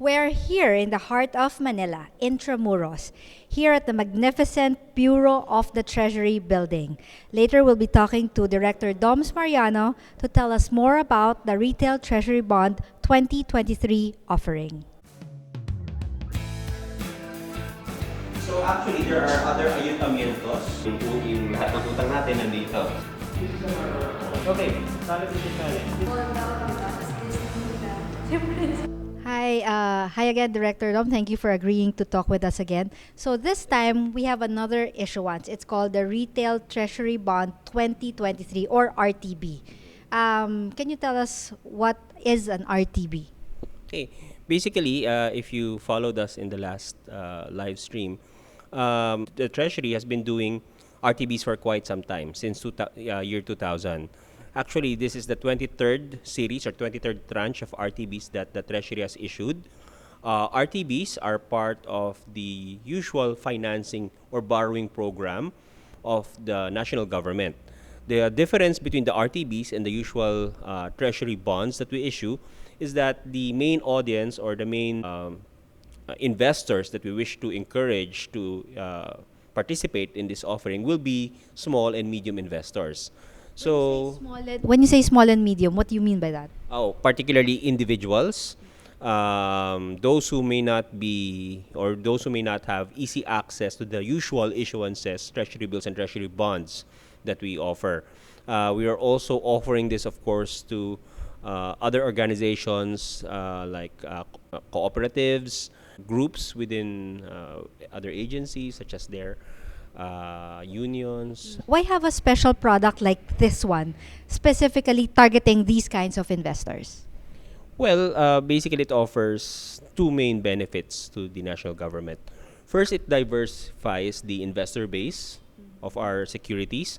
We're here in the heart of Manila, Intramuros, here at the magnificent Bureau of the Treasury building. Later, we'll be talking to Director Dominick Mariano to tell us more about the Retail Treasury Bond 2023 offering. So actually, there are other ayuntamientos. Yung lahat ng utang natin nandito. Okay, Hi again, Director Dom. Thank you for agreeing to talk with us again. So this time, we have another issuance. It's called the Retail Treasury Bond 2023 or RTB. Can you tell us what is an RTB? Okay, basically, if you followed us in the last live stream, the Treasury has been doing RTBs for quite some time, since year 2000. Actually, this is the 23rd series or 23rd tranche of RTBs that the Treasury has issued. RTBs are part of the usual financing or borrowing program of the national government. The difference between the RTBs and the usual Treasury bonds that we issue is that the main audience or the main investors that we wish to encourage to participate in this offering will be small and medium investors. So, When you say small and medium, what do you mean by that? particularly individuals, those who may not be or those who may not have easy access to the usual issuances, treasury bills and treasury bonds that we offer. We are also offering this, of course, to other organizations like cooperatives, groups within other agencies such as their unions. Why have a special product like this one, specifically targeting these kinds of investors? Well, basically, it offers two main benefits to the national government. First, it diversifies the investor base of our securities,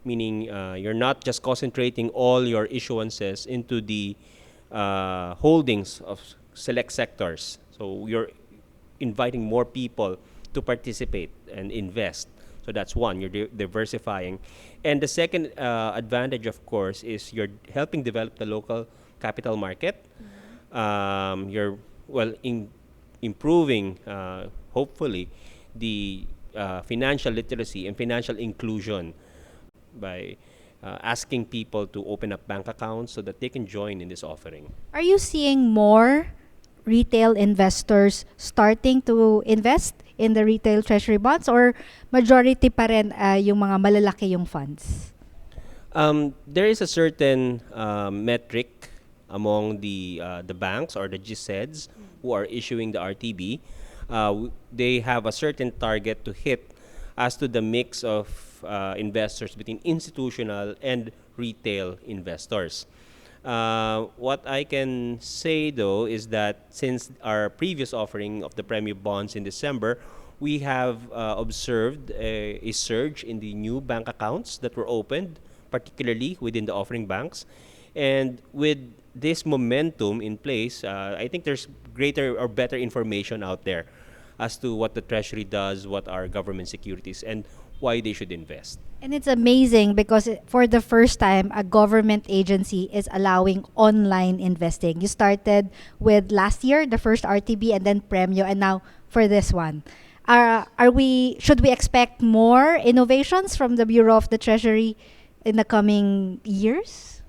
meaning you're not just concentrating all your issuances into the holdings of select sectors. So you're inviting more people to participate and invest. So that's one, you're diversifying. And the second advantage, of course, is you're helping develop the local capital market. You're, improving, hopefully, the financial literacy and financial inclusion by asking people to open up bank accounts so that they can join in this offering. Are you seeing more retail investors starting to invest in the retail treasury bonds, or majority pa rin yung mga malalaki yung funds? There is a certain metric among the banks or the GSEDs who are issuing the RTB. They have a certain target to hit as to the mix of investors between institutional and retail investors. What I can say, though, is that since our previous offering of the premium bonds in December, we have observed a surge in the new bank accounts that were opened, particularly within the offering banks. And with this momentum in place, I think there's greater or better information out there as to what the Treasury does, what are government securities, and why they should invest. And it's amazing because for the first time, a government agency is allowing online investing. You started with last year, the first RTB, and then Premio, and now for this one. Should we expect more innovations from the Bureau of the Treasury in the coming years?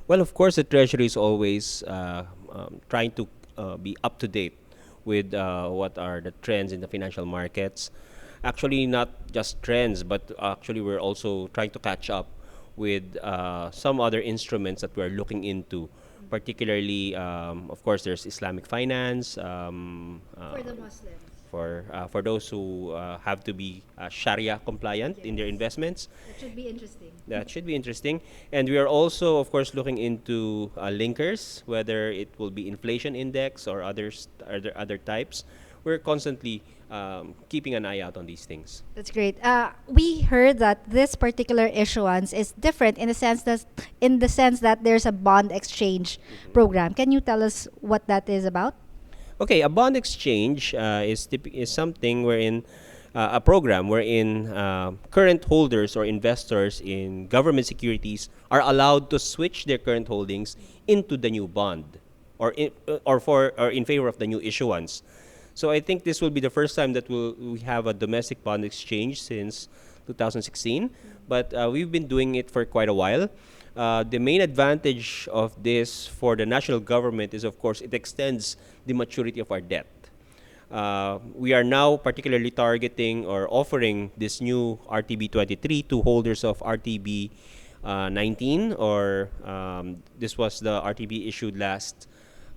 Well, of course, the Treasury is always trying to be up to date with what are the trends in the financial markets. Actually, not just trends, but actually we're also trying to catch up with some other instruments that we're looking into. Particularly, of course, there's Islamic finance. For the Muslims. For those who have to be Sharia compliant in their investments. That should be interesting. That should be interesting. And we are also, of course, looking into linkers, whether it will be inflation index or other types. We're constantly keeping an eye out on these things. That's great. We heard that this particular issuance is different in the sense that there's a bond exchange program. Can you tell us what that is about? Okay, a bond exchange is something wherein a program wherein current holders or investors in government securities are allowed to switch their current holdings into the new bond. or in favor of the new issuance. So I think this will be the first time that we have a domestic bond exchange since 2016, but we've been doing it for quite a while. The main advantage of this for the national government is, of course, it extends the maturity of our debt. We are now particularly targeting or offering this new RTB 23 to holders of RTB 19, or this was the RTB issued last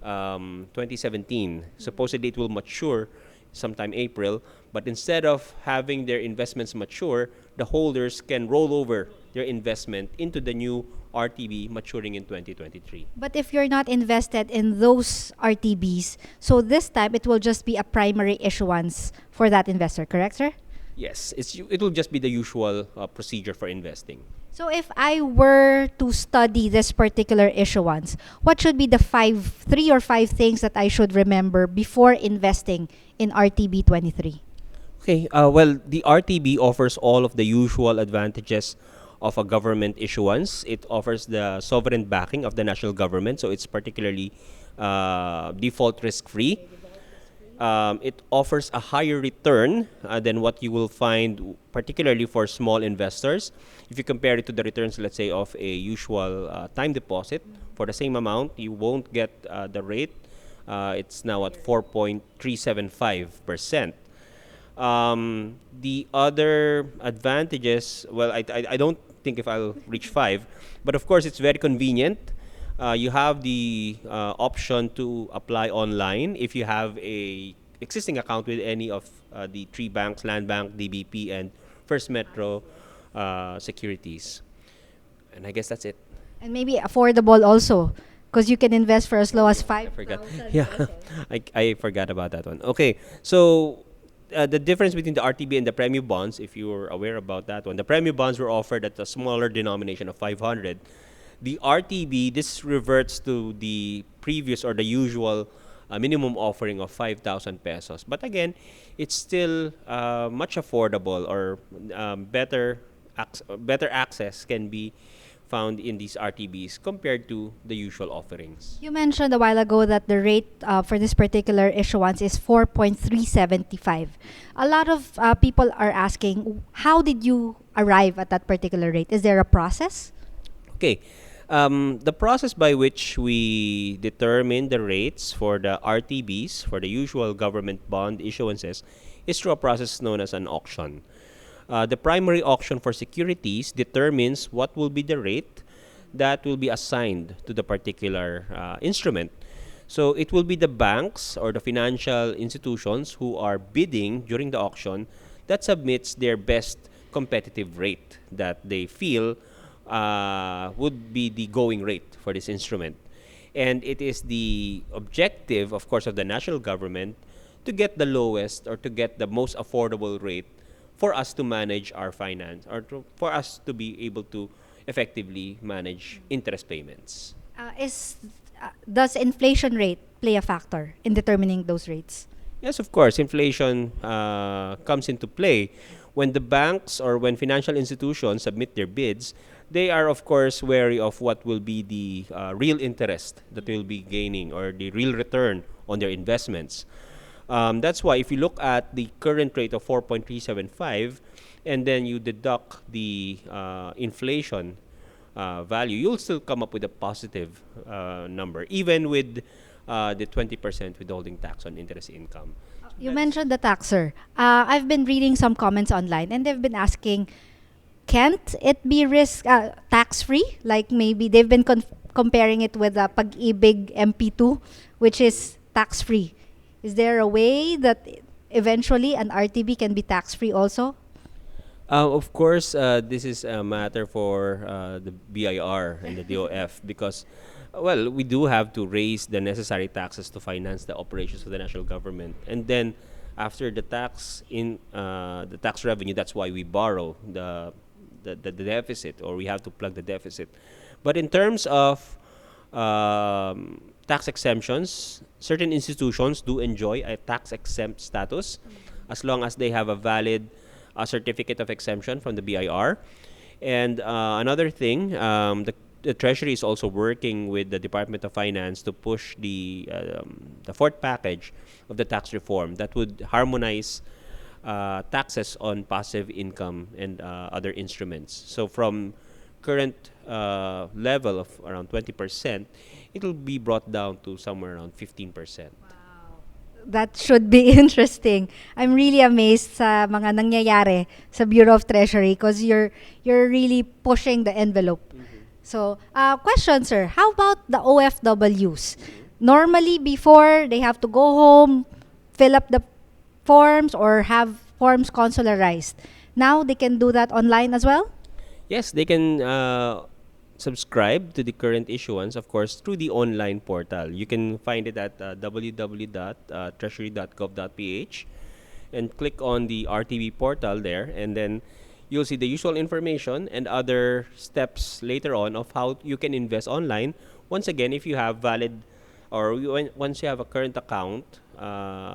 2017. Supposedly it will mature sometime April, but instead of having their investments mature, the holders can roll over their investment into the new RTB maturing in 2023. But if you're not invested in those RTBs, so this time it will just be a primary issuance for that investor, correct, sir? Yes, it will just be the usual procedure for investing. So if I were to study this particular issuance, what should be the three or five things that I should remember before investing in RTB 23? Okay, well, the RTB offers all of the usual advantages of a government issuance. It offers the sovereign backing of the national government, so it's particularly default risk-free. It offers a higher return than what you will find, particularly for small investors. If you compare it to the returns, let's say, of a usual time deposit, for the same amount, you won't get the rate. It's now at 4.375%. The other advantages, well, I don't think if I'll reach five, but of course it's very convenient. You have the option to apply online if you have a existing account with any of the three banks, Land Bank, DBP, and First Metro Securities. And I guess that's it. And maybe affordable also, because you can invest for as low as I forgot. 5,000 Yeah, pesos. I forgot about that one. Okay, so the difference between the RTB and the premium bonds, if you were aware about that one, the premium bonds were offered at a smaller denomination of 500. The RTB, this reverts to the previous or the usual minimum offering of 5,000 pesos. But again, it's still much affordable, or better access can be found in these RTBs compared to the usual offerings. You mentioned a while ago that the rate for this particular issuance is 4.375. A lot of people are asking, how did you arrive at that particular rate? Is there a process? Okay. The process by which we determine the rates for the RTBs, for the usual government bond issuances, is through a process known as an auction. The primary auction for securities determines what will be the rate that will be assigned to the particular instrument. So it will be the banks or the financial institutions who are bidding during the auction that submits their best competitive rate that they feel would be the going rate for this instrument. And it is the objective, of course, of the national government to get the lowest or to get the most affordable rate for us to manage our finance, or for us to be able to effectively manage interest payments. Does inflation rate play a factor in determining those rates? Yes, of course, inflation comes into play. When the banks or when financial institutions submit their bids, they are, of course, wary of what will be the real interest that they will be gaining, or the real return on their investments. That's why if you look at the current rate of 4.375 and then you deduct the inflation value, you'll still come up with a positive number, even with the 20% withholding tax on interest income. You mentioned the taxer. I've been reading some comments online and they've been asking, can't it be tax-free? Like maybe they've been comparing it with Pag-ibig MP2, which is tax-free. Is there a way that eventually an RTB can be tax-free also? Of course, this is a matter for the BIR and the DOF because, well, we do have to raise the necessary taxes to finance the operations of the national government. And then after the tax revenue, that's why we borrow the deficit, or we have to plug the deficit. But in terms of tax exemptions, certain institutions do enjoy a tax-exempt status as long as they have a valid certificate of exemption from the BIR. And another thing, the the Treasury is also working with the Department of Finance to push the fourth package of the tax reform that would harmonize taxes on passive income and other instruments. So from current level of around 20%, it will be brought down to somewhere around 15%. That should be interesting. I'm really amazed sa mga nangyayari sa Bureau of Treasury because you're really pushing the envelope. So, question, sir. How about the OFWs? Normally, before, they have to go home, fill up the forms, or have forms consularized. Now, they can do that online as well? Yes, they can subscribe to the current issuance, of course, through the online portal. You can find it at www.treasury.gov.ph and click on the RTB portal there, and then you'll see the usual information and other steps later on of how you can invest online. Once again, if you have valid or once you have a current account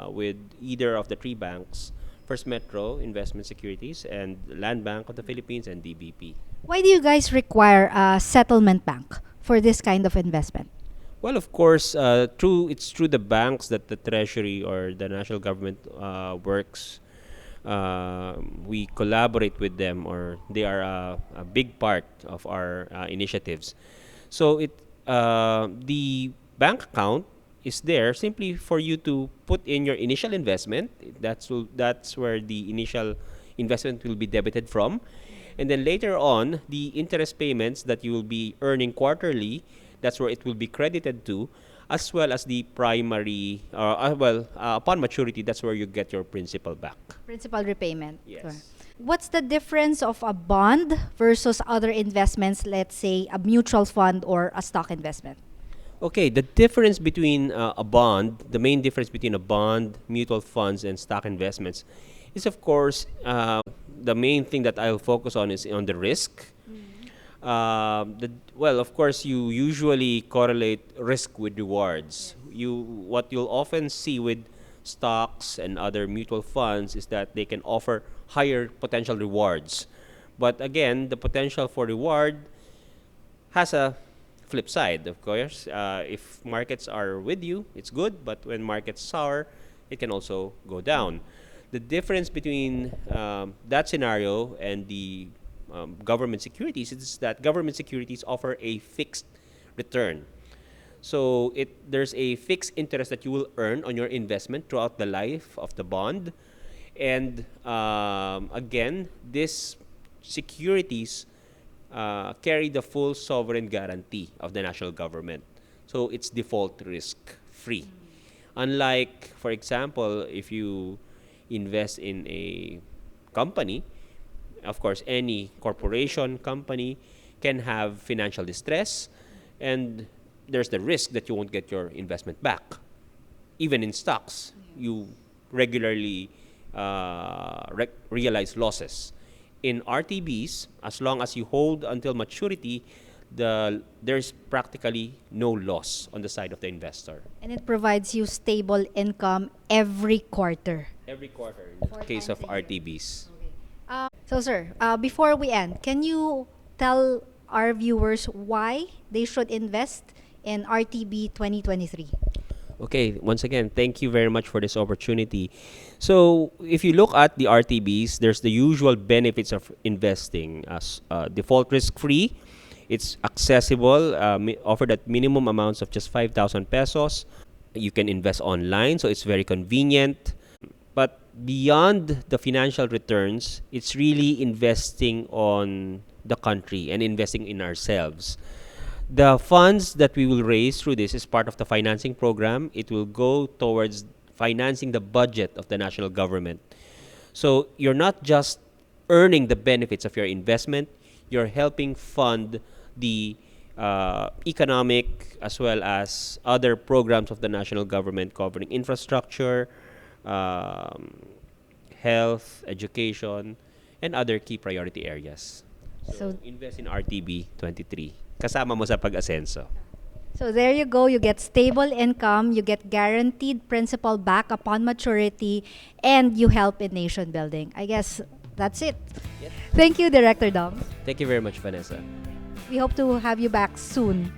with either of the three banks, First Metro Investment Securities and Land Bank of the Philippines and DBP. Why do you guys require a settlement bank for this kind of investment? Well, of course, it's through the banks that the Treasury or the national government works. We collaborate with them, or they are a big part of our initiatives. So the bank account is there simply for you to put in your initial investment. That's where the initial investment will be debited from. And then later on, the interest payments that you will be earning quarterly, that's where it will be credited to, as well as the primary, upon maturity, that's where you get your principal back. Principal repayment. Yes. Sure. What's the difference of a bond versus other investments, let's say a mutual fund or a stock investment? Okay, the difference between a bond, the main difference between a bond, mutual funds, and stock investments is, of course, the main thing that I'll focus on is on the risk. Well, of course, you usually correlate risk with rewards. What you'll often see with stocks and other mutual funds is that they can offer higher potential rewards. But again, the potential for reward has a flip side, of course. If markets are with you, it's good, but when markets sour, it can also go down. The difference between that scenario and the government securities is that government securities offer a fixed return. So there's a fixed interest that you will earn on your investment throughout the life of the bond. And again, these securities carry the full sovereign guarantee of the national government. So it's default risk free. Unlike, for example, if you invest in a company, of course, any corporation, company can have financial distress, and there's the risk that you won't get your investment back. Even in stocks, you regularly realize losses. In RTBs, as long as you hold until maturity, there's practically no loss on the side of the investor. And it provides you stable income every quarter. Every quarter, in the case of RTBs. So, sir, before we end, can you tell our viewers why they should invest in RTB 2023? Okay, once again, thank you very much for this opportunity. So, if you look at the RTBs, there's the usual benefits of investing as default risk-free. It's accessible, offered at minimum amounts of just 5,000 pesos. You can invest online, so it's very convenient. But beyond the financial returns, it's really investing on the country and investing in ourselves. The funds that we will raise through this is part of the financing program. It will go towards financing the budget of the national government. So you're not just earning the benefits of your investment, you're helping fund the economic as well as other programs of the national government covering infrastructure, health, education, and other key priority areas. So invest in RTB 23. Kasama mo sa pag-asenso. So there you go. You get stable income, you get guaranteed principal back upon maturity, and you help in nation building. I guess that's it. Yes. Thank you, Director Dom. Thank you very much, Vanessa. We hope to have you back soon.